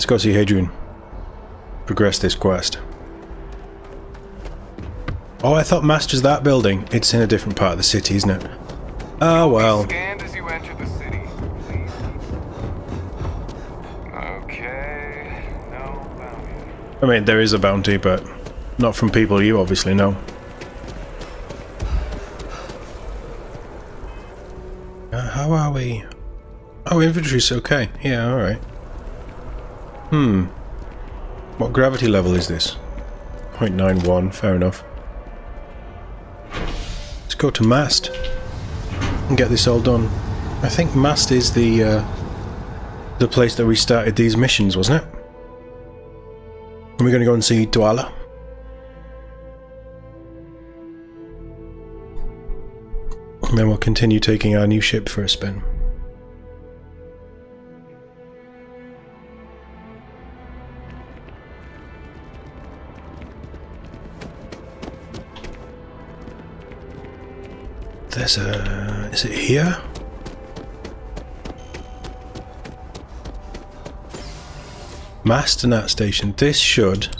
Let's go see Hadrian. Progress this quest. Oh, I thought Master's that building. It's in a different part of the city, isn't it? Oh, well. Scanned as you enter the city, please. Okay. No bounty. I mean, there is a bounty, but not from people you obviously know. How are we? Oh, inventory's okay. Yeah, alright. What gravity level is this? 0.91, fair enough. Let's go to Mast and get this all done. I think Mast is the place that we started these missions, wasn't it? And we're going to go and see Dwala. And then we'll continue taking our new ship for a spin. There's a... is it here? Mast and that station. This should...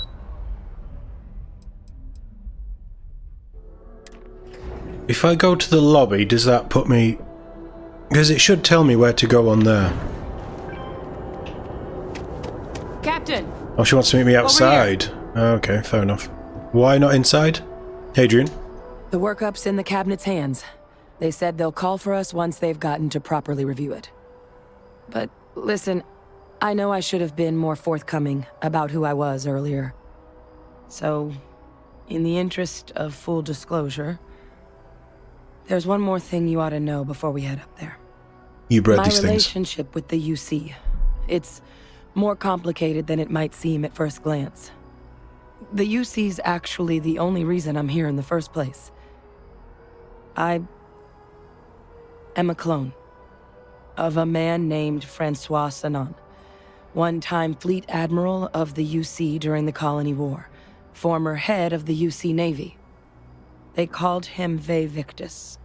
if I go to the lobby, does that put me... because it should tell me where to go on there. Captain! Oh, she wants to meet me outside. Okay, fair enough. Why not inside? Hadrian? The workup's in the cabinet's hands. They said they'll call for us once they've gotten to properly review it. But listen, I know I should have been more forthcoming about who I was earlier. So, in the interest of full disclosure, there's one more thing you ought to know before we head up there. You bred these My things. relationship with the UC. It's more complicated than it might seem at first glance. The UC's actually the only reason I'm here in the first place. I am a clone of a man named Francois Sanon, one-time fleet admiral of the UC during the Colony War, former head of the UC Navy. They called him Ve Victus.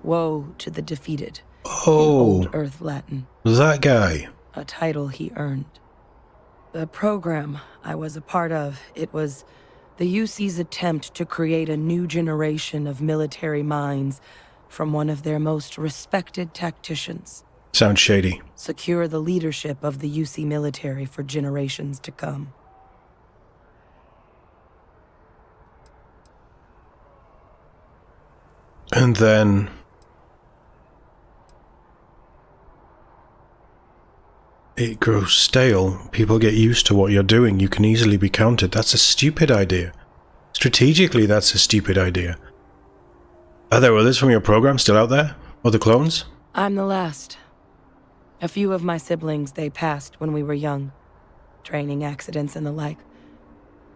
Woe to the defeated. Oh, in Old Earth Latin. that guy. A title he earned. The program I was a part of, it was the UC's attempt to create a new generation of military minds from one of their most respected tacticians. Sounds shady. Secure the leadership of the UC military for generations to come. And then... it grows stale. People get used to what you're doing. You can easily be counted. That's a stupid idea. Strategically, that's a stupid idea. Are there others from your program still out there? Other clones? I'm the last. A few of my siblings, they passed when we were young. Training accidents and the like.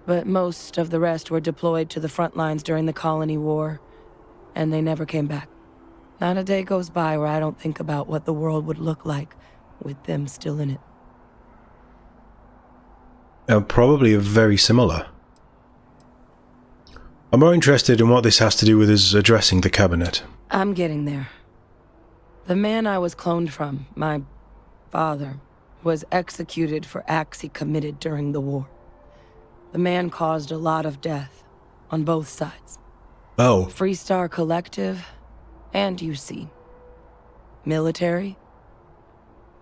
But most of the rest were deployed to the front lines during the Colony War, and they never came back. Not a day goes by where I don't think about what the world would look like with them still in it. Probably very similar. I'm more interested in what this has to do with us addressing the cabinet. I'm getting there. The man I was cloned from, my father, was executed for acts he committed during the war. The man caused a lot of death on both sides. Oh. Freestar Collective and UC. Military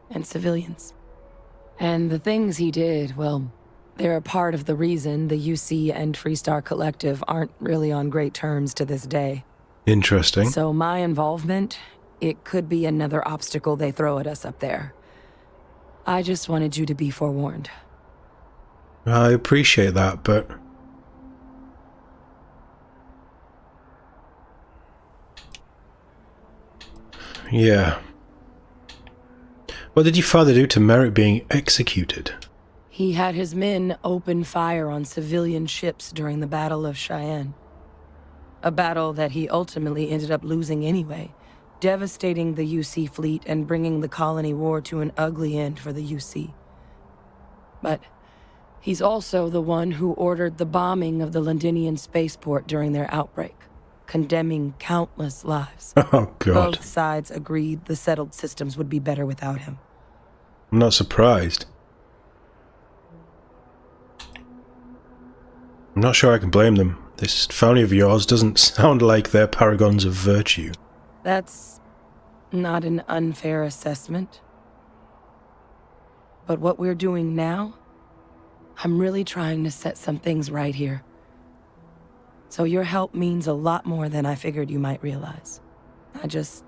and civilians. And the things he did, well, they're a part of the reason the UC and Freestar Collective aren't really on great terms to this day. Interesting. So my involvement, it could be another obstacle they throw at us up there. I just wanted you to be forewarned. I appreciate that, but... yeah. What did your father do to merit being executed? He had his men open fire on civilian ships during the Battle of Cheyenne. A battle that he ultimately ended up losing anyway, devastating the UC fleet and bringing the Colony War to an ugly end for the UC. But he's also the one who ordered the bombing of the Londinian spaceport during their outbreak, condemning countless lives. Oh, God. Both sides agreed the settled systems would be better without him. I'm not surprised. I'm not sure I can blame them. This family of yours doesn't sound like they're paragons of virtue. That's not an unfair assessment. But what we're doing now, I'm really trying to set some things right here. So your help means a lot more than I figured you might realize. I just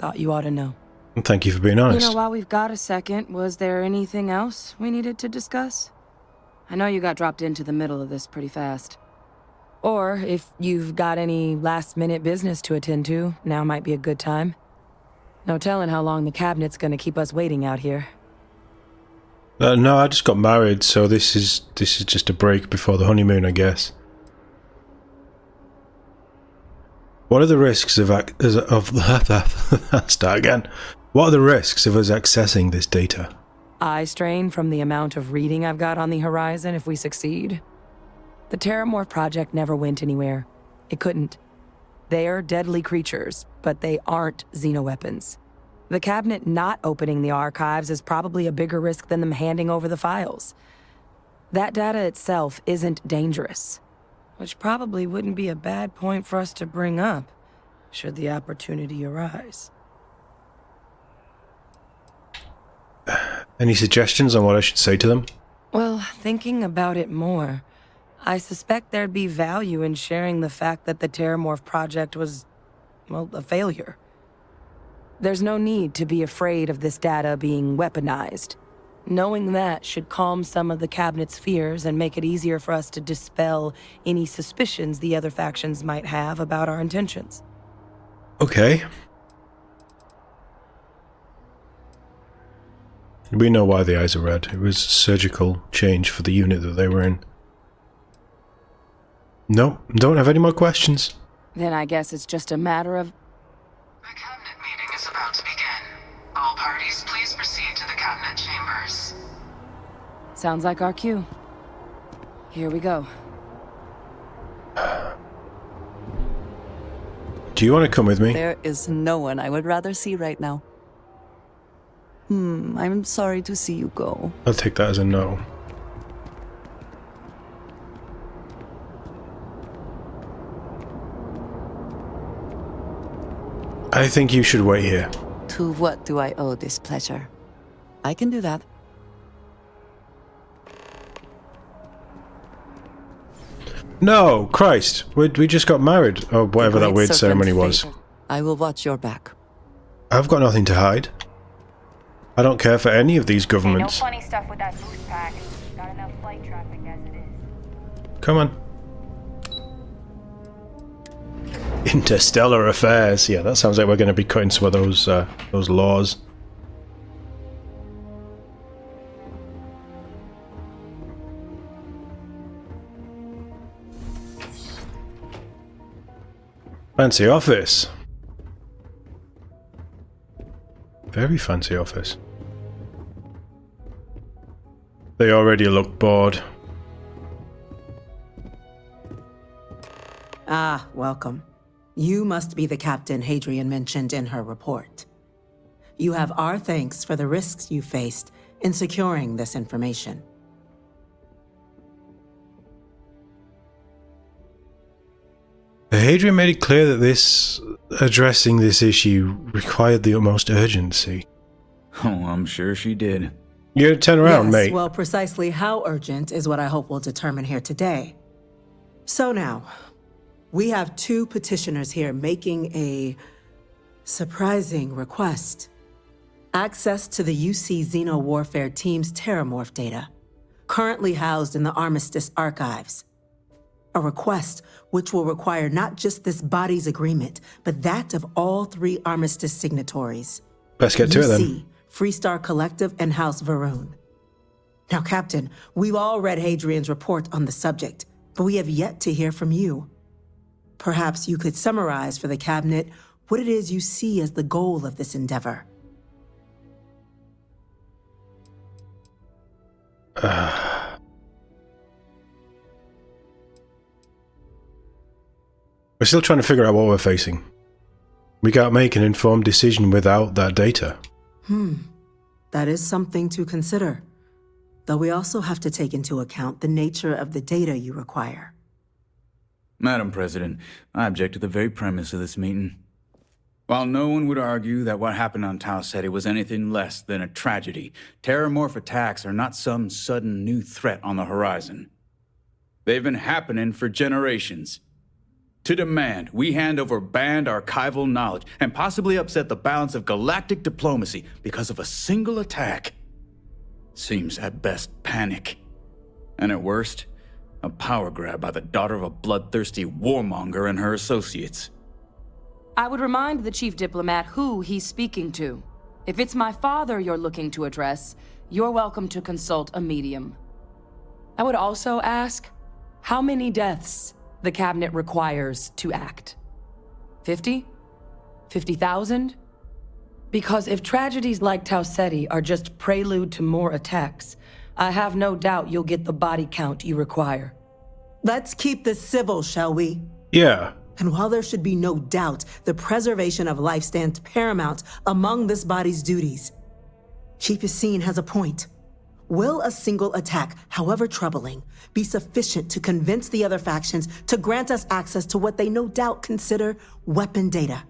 thought you ought to know. Thank you for being honest. You know, while we've got a second, was there anything else we needed to discuss? I know you got dropped into the middle of this pretty fast. Or if you've got any last-minute business to attend to, now might be a good time. No telling how long the cabinet's gonna keep us waiting out here. No, I just got married, so this is just a break before the honeymoon, I guess. What are the risks of start again? What are the risks of us accessing this data? Eye strain from the amount of reading I've got on the horizon if we succeed. The Terramorph project never went anywhere. It couldn't. They're deadly creatures, but they aren't xenoweapons. The cabinet not opening the archives is probably a bigger risk than them handing over the files. That data itself isn't dangerous, which probably wouldn't be a bad point for us to bring up, should the opportunity arise. Any suggestions on what I should say to them? Well, thinking about it more, I suspect there'd be value in sharing the fact that the Terramorph project was, well, a failure. There's no need to be afraid of this data being weaponized. Knowing that should calm some of the cabinet's fears and make it easier for us to dispel any suspicions the other factions might have about our intentions. Okay. We know why the eyes are red. It was surgical change for the unit that they were in. No, don't have any more questions. Then I guess it's just a matter of... The cabinet meeting is about to begin. All parties, please proceed to the cabinet chambers. Sounds like our cue. Here we go. Do you want to come with me? There is no one I would rather see right now. I'm sorry to see you go. I'll take that as a no. I think you should wait here. To what do I owe this pleasure? I can do that. No, Christ. We just got married. Or whatever The that great weird serpent ceremony was. fate. I will watch your back. I've got nothing to hide. I don't care for any of these Hey, no governments. funny stuff with that boost pack. Got enough flight traffic as it is. Come on. Interstellar affairs. Yeah, that sounds like we're going to be cutting some of those laws. Fancy office. Very fancy office. They already look bored. Ah, welcome. You must be the captain Hadrian mentioned in her report. You have our thanks for the risks you faced in securing this information. Hadrian made it clear that addressing this issue required the utmost urgency. Oh, I'm sure she did. You turn around, Yes, mate. well, precisely how urgent is what I hope we'll determine here today. So now, we have two petitioners here making a surprising request. Access to the UC Xeno Warfare Team's Terramorph data, currently housed in the Armistice archives. A request which will require not just this body's agreement, but that of all three Armistice signatories. Let's get to it then. UC, Freestar Collective, and House Varun. Now, Captain, we've all read Hadrian's report on the subject, but we have yet to hear from you. Perhaps you could summarize for the Cabinet what it is you see as the goal of this endeavor. We're still trying to figure out what we're facing. We can't make an informed decision without that data. That is something to consider. Though we also have to take into account the nature of the data you require. Madam President, I object to the very premise of this meeting. While no one would argue that what happened on Tau Ceti was anything less than a tragedy, terramorph attacks are not some sudden new threat on the horizon. They've been happening for generations. To demand we hand over banned archival knowledge and possibly upset the balance of galactic diplomacy because of a single attack seems at best panic. And at worst, a power grab by the daughter of a bloodthirsty warmonger and her associates. I would remind the chief diplomat who he's speaking to. If it's my father you're looking to address, you're welcome to consult a medium. I would also ask, how many deaths the cabinet requires to act? 50? 50,000? Because if tragedies like Tau Ceti are just prelude to more attacks, I have no doubt you'll get the body count you require. Let's keep this civil, shall we? Yeah. And while there should be no doubt the preservation of life stands paramount among this body's duties, Chief Yassine has a point. Will a single attack, however troubling, be sufficient to convince the other factions to grant us access to what they no doubt consider weapon data?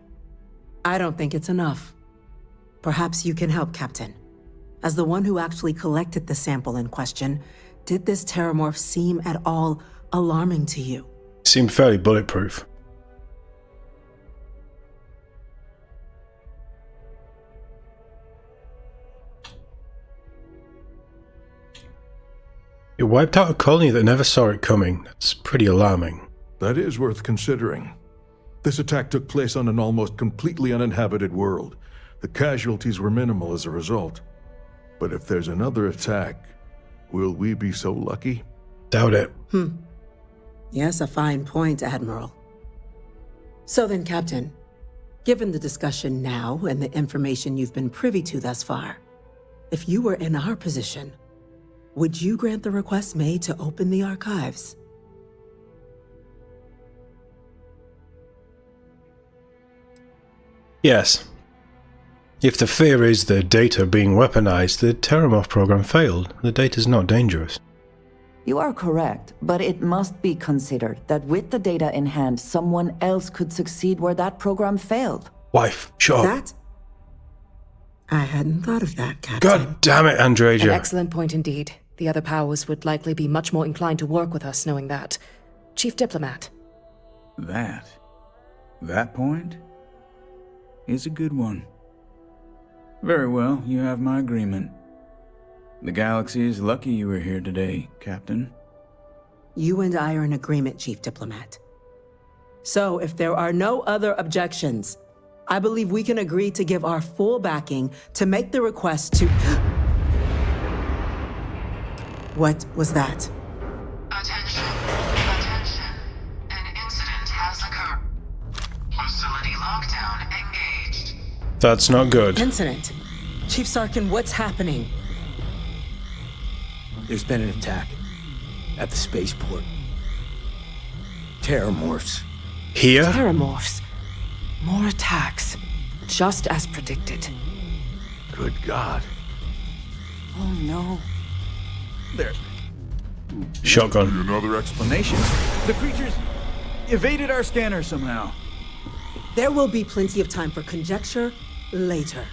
I don't think it's enough. Perhaps you can help, Captain. As the one who actually collected the sample in question, did this terramorph seem at all alarming to you? Seemed fairly bulletproof. It wiped out a colony that never saw it coming. That's pretty alarming. That is worth considering. This attack took place on an almost completely uninhabited world. The casualties were minimal as a result. But if there's another attack, will we be so lucky? Doubt it. Yes, a fine point, Admiral. So then, Captain, given the discussion now and the information you've been privy to thus far, if you were in our position, would you grant the request made to open the archives? Yes. If the fear is the data being weaponized, the Terramorph program failed. The data's not dangerous. You are correct, but it must be considered that with the data in hand, someone else could succeed where that program failed. Wife, shut up. That? I hadn't thought of that, Captain. God damn it, Andreja. An excellent point indeed. The other powers would likely be much more inclined to work with us knowing that. Chief Diplomat. That point is a good one. Very well, you have my agreement. The galaxy is lucky you were here today, Captain. You and I are in agreement, Chief Diplomat. So, if there are no other objections, I believe we can agree to give our full backing to make the request to... What was that? Attention. Attention. An incident has occurred. Facility lockdown engaged. That's not good. Incident? Chief Sarkin, what's happening? There's been an attack at the spaceport. Terramorphs. Here? Terramorphs. More attacks. Just as predicted. Good God. Oh no. There. Shotgun. Another explanation? The creatures evaded our scanner somehow. There will be plenty of time for conjecture later.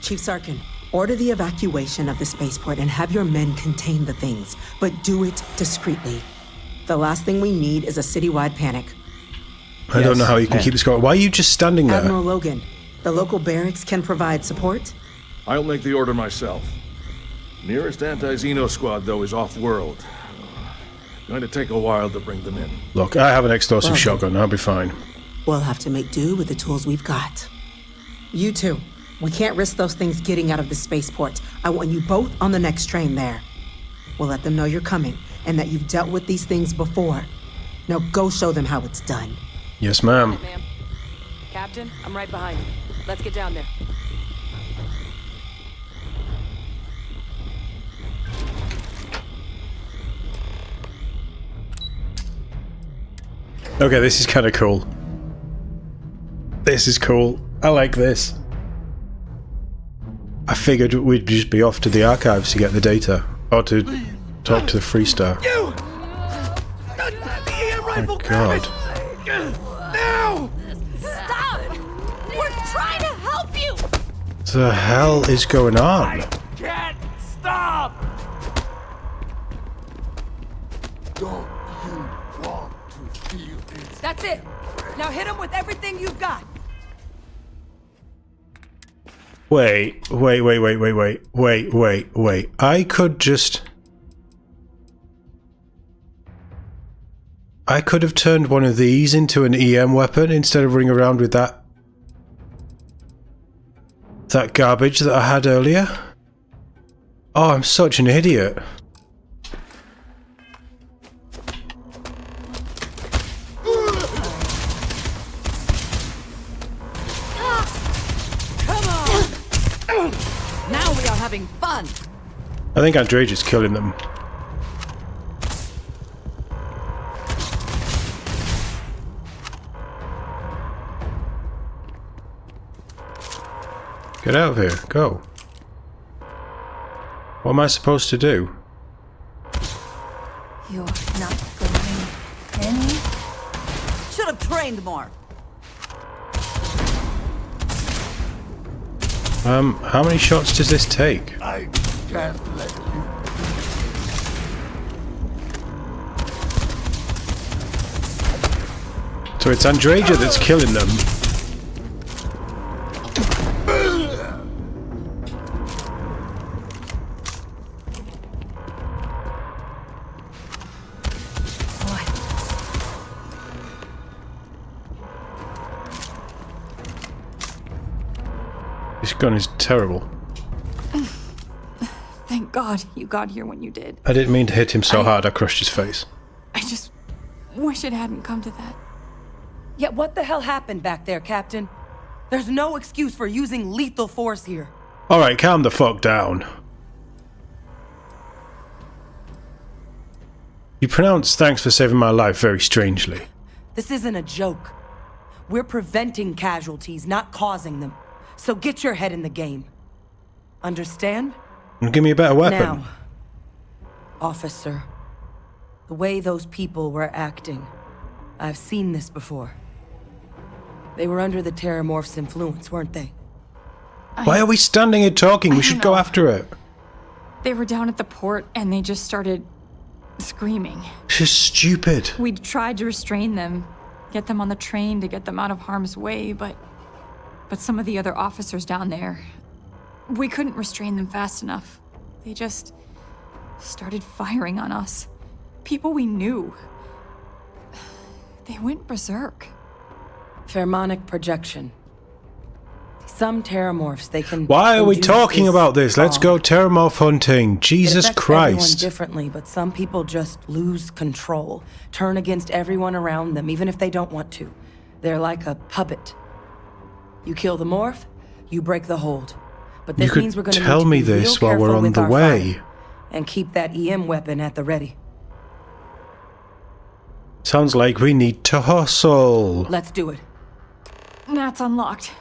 Chief Sarkin, order the evacuation of the spaceport and have your men contain the things, but do it discreetly. The last thing we need is a citywide panic. I don't know how you can keep this going. Why are you just standing there? Admiral Logan, the local barracks can provide support? I'll make the order myself. Nearest anti-Xeno squad, though, is off-world. Going to take a while to bring them in. Look, I have an explosive shotgun. I'll be fine. We'll have to make do with the tools we've got. You two, we can't risk those things getting out of the spaceport. I want you both on the next train there. We'll let them know you're coming and that you've dealt with these things before. Now go show them how it's done. Yes, ma'am. Right, ma'am. Captain, I'm right behind you. Let's get down there. Okay, this is kind of cool. This is cool. I like this. I figured we'd just be off to the archives to get the data. Or to talk to the Freestar. Oh God. Now! Stop! We're trying to help you! The hell is going on? Can't stop! Don't you want to feel it? That's it. Now hit him with everything you've got. Wait. I could have turned one of these into an EM weapon instead of running around with that garbage that I had earlier. Oh, I'm such an idiot. Now we are having fun. I think Andrej is killing them. Get out of here. Go. What am I supposed to do? You're not going any? Should have trained more. How many shots does this take? I can't let you. So it's Andreja that's killing them. This gun is terrible. Thank God you got here when you did. I didn't mean to hit him so hard I crushed his face. I just wish it hadn't come to that. Yet what the hell happened back there, Captain? There's no excuse for using lethal force here. Alright, calm the fuck down. You pronounce "thanks for saving my life" very strangely. This isn't a joke. We're preventing casualties, not causing them. So get your head in the game. Understand? And give me a better weapon. Now, officer, the way those people were acting, I've seen this before. They were under the Terramorph's influence, weren't they? Why are we standing here talking? We should go after it. They were down at the port and they just started screaming. She's stupid. We tried to restrain them, get them on the train to get them out of harm's way, but some of the other officers down there, we couldn't restrain them fast enough. They just started firing on us. People we knew. They went berserk. Pheromonic projection. Some Terramorphs, they can... Why are we talking about this? Let's go Terramorph hunting. Jesus Christ. Everyone differently, but some people just lose control. Turn against everyone around them, even if they don't want to. They're like a puppet. You kill the morph, you break the hold. But this means we're going to tell me this while we're on the way. And keep that EM weapon at the ready. Sounds like we need to hustle. Let's do it. Nat's unlocked.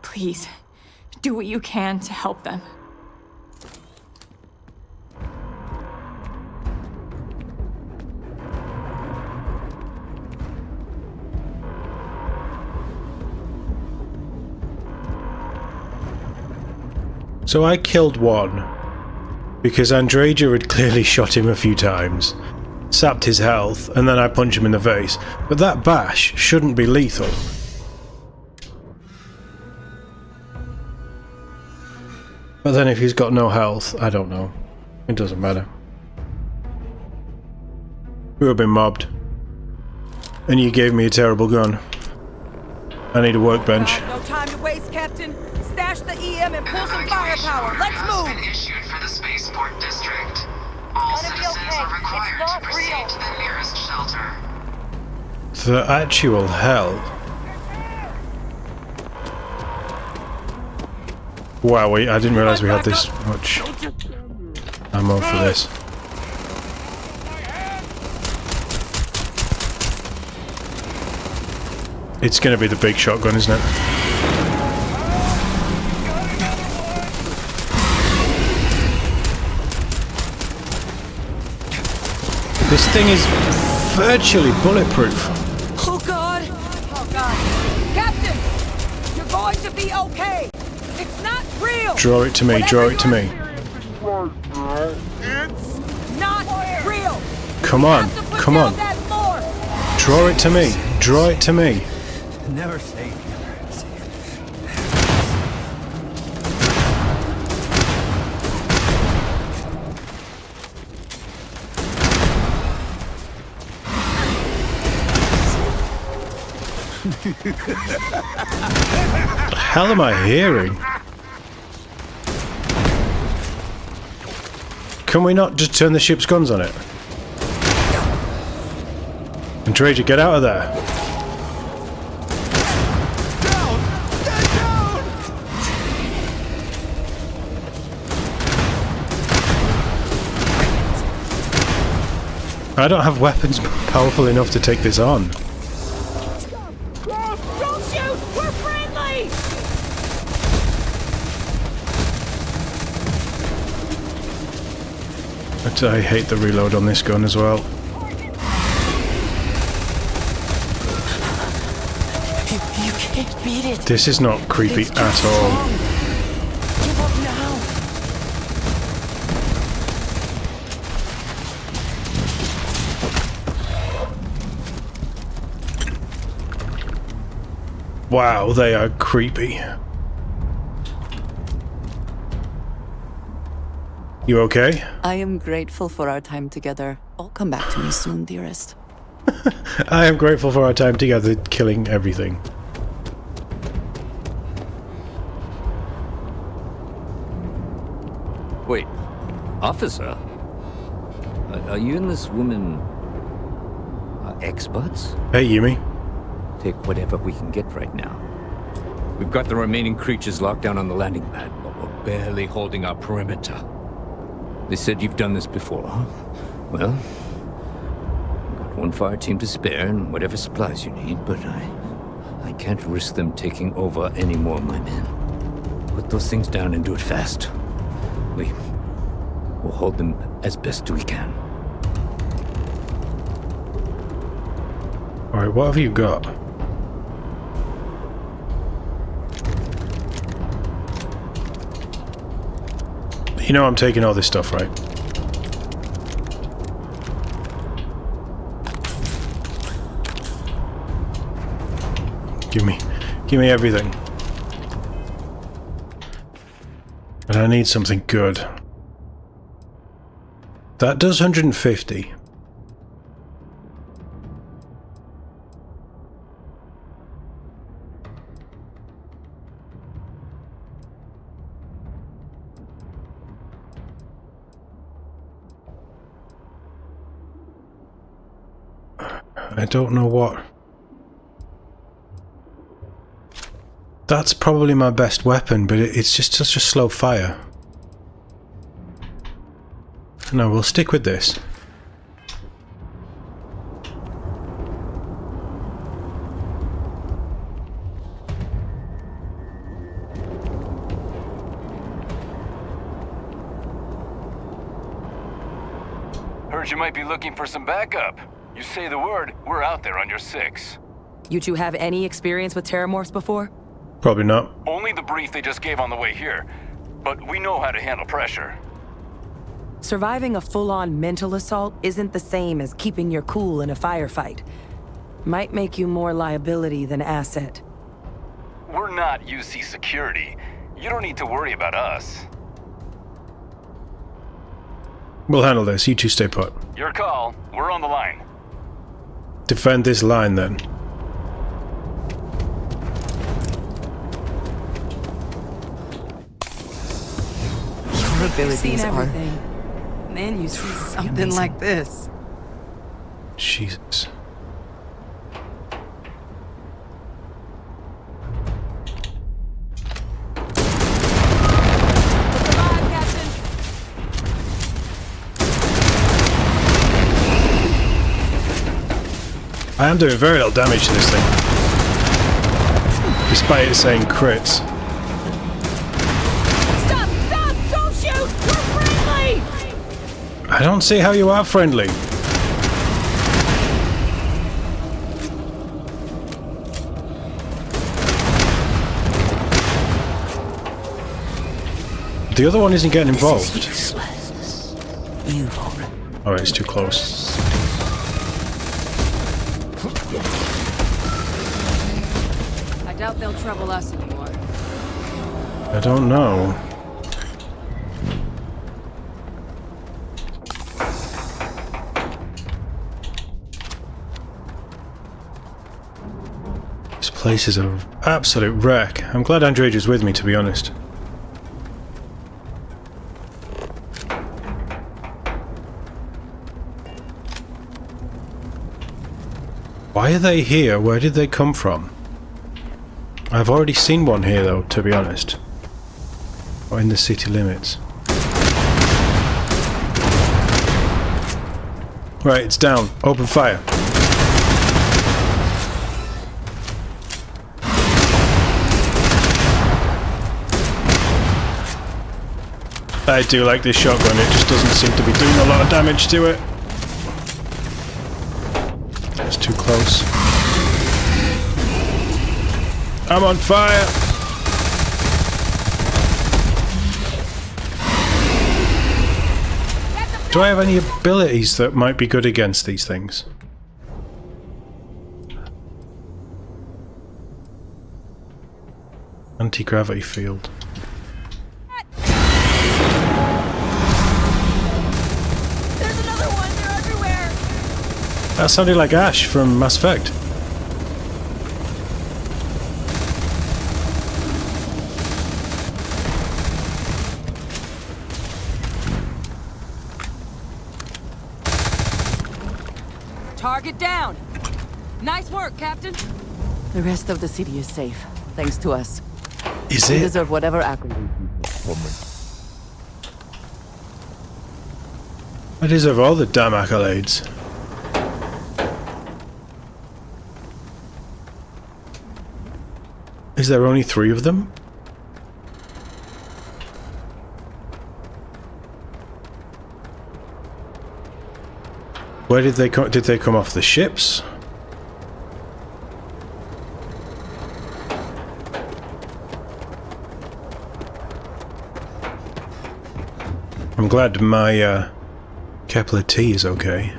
Please, do what you can to help them. So I killed one because Andreja had clearly shot him a few times, sapped his health, and then I punch him in the face. But that bash shouldn't be lethal. But then if he's got no health, I don't know. It doesn't matter. We have been mobbed. And you gave me a terrible gun. I need a workbench. No time to waste, Captain. Stash the EM and pull some firepower. Let's move! Been issued for the spaceport district. All citizens are required to proceed to the nearest shelter. The actual hell. Wow, I didn't realize we had this much ammo for this. It's gonna be the big shotgun, isn't it? This thing is virtually bulletproof. Oh God! going to be okay. It's not real. Draw it to me, draw it to me. It's Not real. Come on, come on. Draw it to me, draw it to me. Never safe. What the hell am I hearing? Can we not just turn the ship's guns on it? And Trajan, get out of there. down! Get down! I don't have weapons powerful enough to take this on. Don't shoot! We're friendly! But I hate the reload on this gun as well. You can't beat it. This is not creepy It's too at all. strong. Give up now. Wow, they are creepy. You okay? I am grateful for our time together. Oh, come back to me soon, dearest. I am grateful for our time together killing everything. Wait, officer? Are you and this woman experts? Hey, Yumi. Take whatever we can get right now. We've got the remaining creatures locked down on the landing pad, but we're barely holding our perimeter. They said you've done this before, huh? Well, I've got one fire team to spare and whatever supplies you need, but I can't risk them taking over any more of my men. Put those things down and do it fast. We'll hold them as best we can. Alright, what have you got? You know I'm taking all this stuff, right? Give me everything. And I need something good. That does 150. I don't know what. That's probably my best weapon, but it's just such a slow fire. No, we'll stick with this. Heard you might be looking for some backup. You say the word, we're out there on your 6. You two have any experience with terramorphs before? Probably not. Only the brief they just gave on the way here. But we know how to handle pressure. Surviving a full-on mental assault isn't the same as keeping your cool in a firefight. Might make you more liability than asset. We're not UC security. You don't need to worry about us. We'll handle this. You two stay put. Your call. We're on the line. Defend this line then. Your abilities Seen are... everything. And then you see something like this. Jesus. I am doing very little damage to this thing, despite it saying crits. Stop! Stop! Don't shoot! We're friendly! I don't see how you are friendly. The other one isn't getting involved. Evil. Alright, it's too close. I doubt they'll trouble us anymore. I don't know. This place is an absolute wreck. I'm glad Andrea's with me, to be honest. Why are they here? Where did they come from? I've already seen one here though, to be honest. Or in the city limits. Right, it's down. Open fire. I do like this shotgun, it just doesn't seem to be doing a lot of damage to it. It's too close. I'm on fire! Do I have any abilities that might be good against these things? Anti-gravity field. There's another one! They're everywhere! That sounded like Ash from Mass Effect. Target down! Nice work, Captain. The rest of the city is safe, thanks to us. Is We it? deserve whatever accolades. I deserve all the damn accolades. Is there only 3 of them? Where did they come? Did they come off the ships? I'm glad my Kepler T is okay.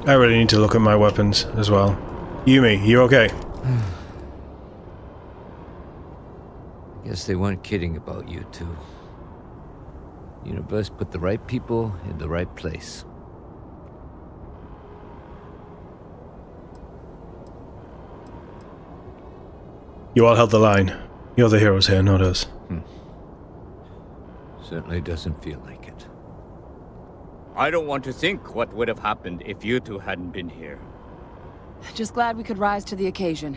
I really need to look at my weapons as well. Yumi, you okay? Guess they weren't kidding about you two. Universe put the right people in the right place. You all held the line. You're the heroes here, not us. Certainly doesn't feel like it. I don't want to think what would have happened if you two hadn't been here. Just glad we could rise to the occasion.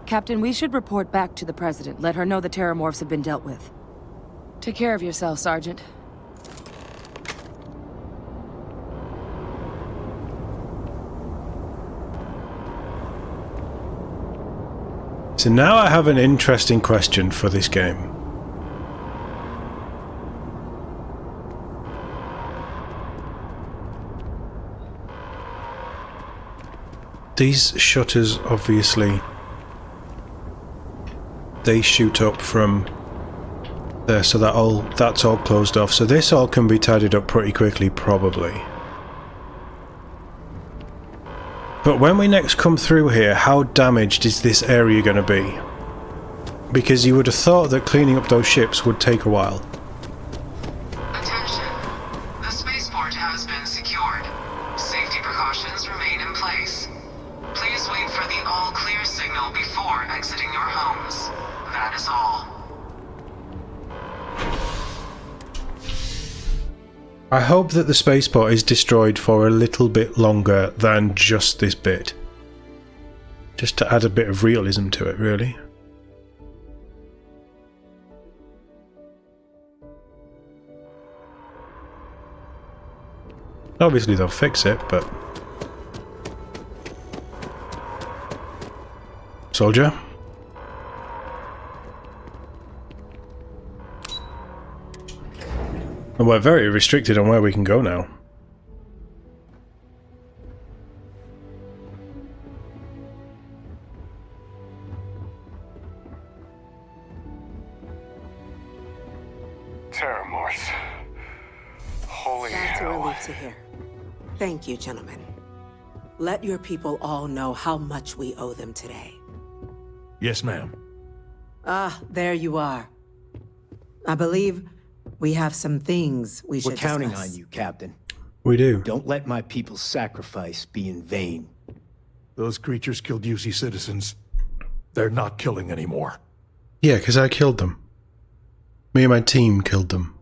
Captain, we should report back to the President. Let her know the Terramorphs have been dealt with. Take care of yourself, Sergeant. So now I have an interesting question for this game. These shutters, obviously, they shoot up from there, so that's all closed off. So this all can be tidied up pretty quickly, probably. But when we next come through here, how damaged is this area going to be? Because you would have thought that cleaning up those ships would take a while. Attention. The spaceport has been secured. Safety precautions remain in place. Please wait for the all-clear signal before exiting your homes. That is all. I hope that the spaceport is destroyed for a little bit longer than just this bit. Just to add a bit of realism to it, really. Obviously they'll fix it, but... Soldier? And we're very restricted on where we can go now. Terramorphs. Holy That's a hell. relief to hear. Thank you, gentlemen. Let your people all know how much we owe them today. Yes, ma'am. Ah, there you are. I believe we have some things we should We're counting discuss. on you, Captain. We do. Don't let my people's sacrifice be in vain. Those creatures killed UC citizens. They're not killing anymore. Yeah, because I killed them. Me and my team killed them.